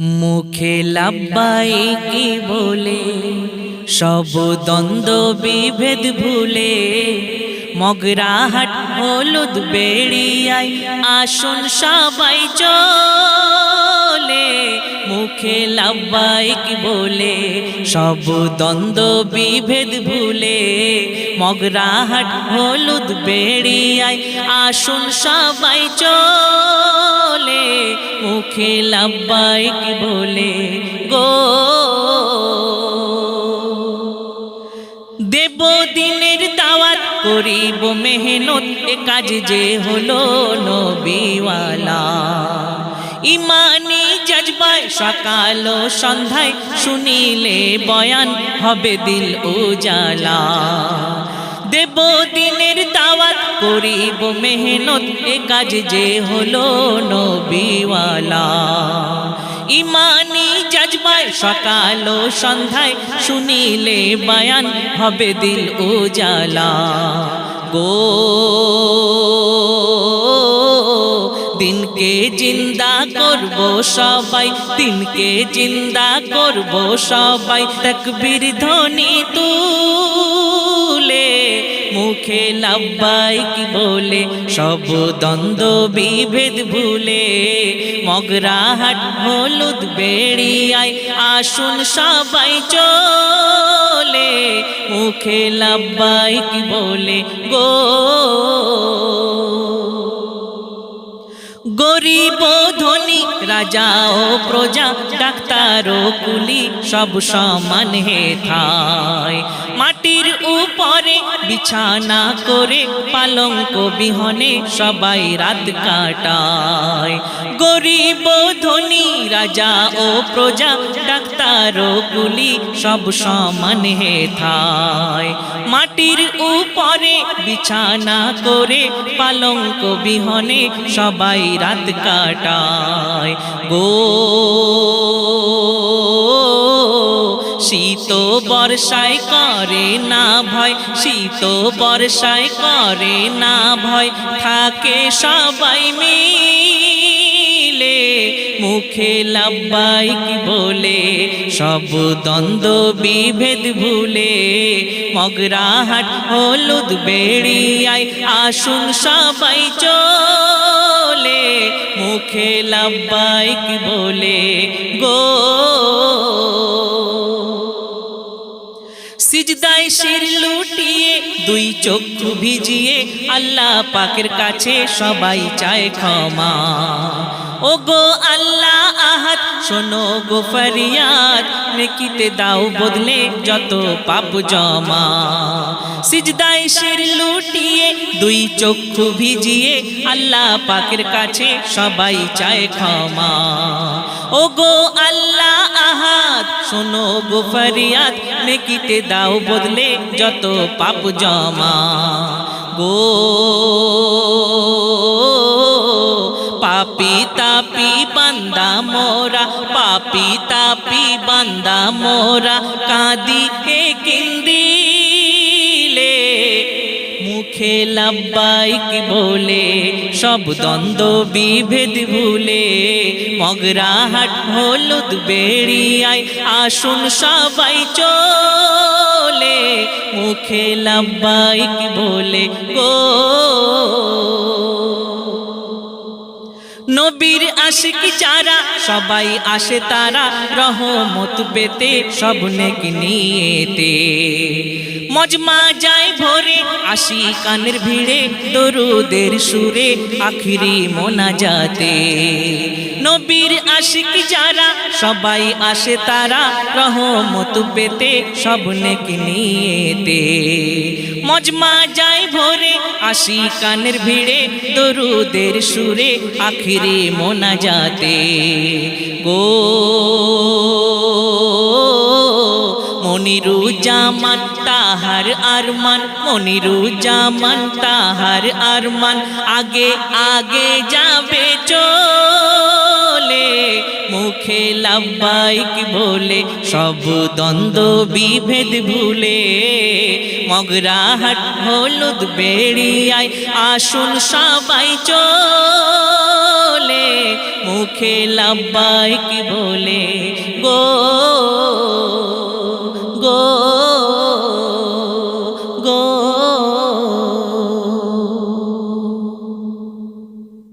মুখে লাব্বাইকি বলে সব দ্বন্দ্ব বিভেদ ভুলে মগরাহাট হলুদ বেড়িয়ায় আসুন সবাই চলে। মুখে লাব্বাইকি বলে সব দ্বন্দ্ব বিভেদ ভুলে মগরাহাট হলুদ বেড়িয়ায় আসুন সবাই চলে। মুখে লাব্বাইকি বলে গো দেব দিনের দাওয়াত করিব মেহনত এ কাজ যে হলো নবীওয়ালা। ইমানি জজবায় সকাল ও সন্ধ্যায় শুনিলে বয়ান হবে দিল উজালা। দেব দিনের দাওয়াত করিব মেহনত এ কাজ যে হলো নবীওয়ালা। ইমানি জজবায় সকাল ও সন্ধ্যায় শুনিলে বয়ান হবে দিল উজালা। গো দিনকে জিন্দা করব সবাই, দিনকে জিন্দা করব সবাই, তাকবীর ধ্বনি তুলে মুখে লাব্বাইকি বলে সব দ্বন্দ্ব বিভেদ ভুলে মগরাহাট হলুদ বেড়িয়ায় আসুন সবাই চলে। মুখে লাব্বাইকি বলে গো গরিব ধনী রাজা ও প্রজা ডাক্তার ও কুলি সব সমান হেথায়। মাটির উপরে বিছানা করে পালঙ্ক বিহনে সবাই রাত কাটায়। গরিব ধনী রাজা ও প্রজা ডাক্তার ও কুলি সব সমান হেথায়। মাটির উপরে বিছানা করে পালঙ্ক বিহনে সবাই রাত কাটায়। গো শীত বর্ষায় করে না ভয়, শীত বর্ষায় করে না ভয়, থাকে সবাই মিলে মুখে লাব্বাইকি বলে সব দ্বন্দ্ব বিভেদ ভুলে মগরাহাট হলুদ বেড়িয়ায় আসুন সবাই চলে। মুখে লাব্বাইকি বলে গো সিজদায় শির লুটিয়ে দুই চক্ষু ভিজিয়ে আল্লাহ পাকের কাছে সবাই চায় ক্ষমা। ও গো আল্লাহ আহাদ শোনো গো ফরিয়াদ, নেকিতে দাও বদলে যত পাপ জমা। সিজদায় শির লুটিয়ে দুই চক্ষু ভিজিয়ে আল্লাহ পাকের কাছে সবাই চায় ক্ষমা। ও গো আল্লাহ আহাদ শোনো গো ফরিয়াদ, নেকিতে দাও বদলে যত পাপ জমা। গো পাপি তাপি বান্দা মোরা, পাপি তাপি বান্দা মোরা, কাঁদি হে কিন্দিলে মুখে লাব্বাইকি বলে সব দ্বন্দ্ব বিভেদ ভুলে মগরাহাট হলুদ বেড়িয়ায় আসুন সবাই চলে। মুখে লাব্বাইকি বলে গো নবীর আশিক যারা সবাই আসে তারা রহমত পেতে সব নেকি নিয়েতে মজমা যায় ভোরে আশিকানের ভিড়ে দরুদের সুরে আখিরি মোনাজাতে। নবীর আশিক যারা সবাই আসে তারা রহমত পেতে সব নেকি নিয়েতে মজমা যায় ভোরে আশিকানের ভিড়ে দরুদের সুরে আখিরি মোনাজাতে। গো মনিরুজ্জামান তাহার আরমান, মনিরুজ্জামান তাহার আরমান, আগে আগে যাবে চলে মুখে লাব্বাইকি বলে সব দ্বন্দ্ব বিভেদ ভুলে মগরাহাট হলুদ বেড়িয়ায় আসুন সবাই চলে মুখে লাব্বাইক বলে গো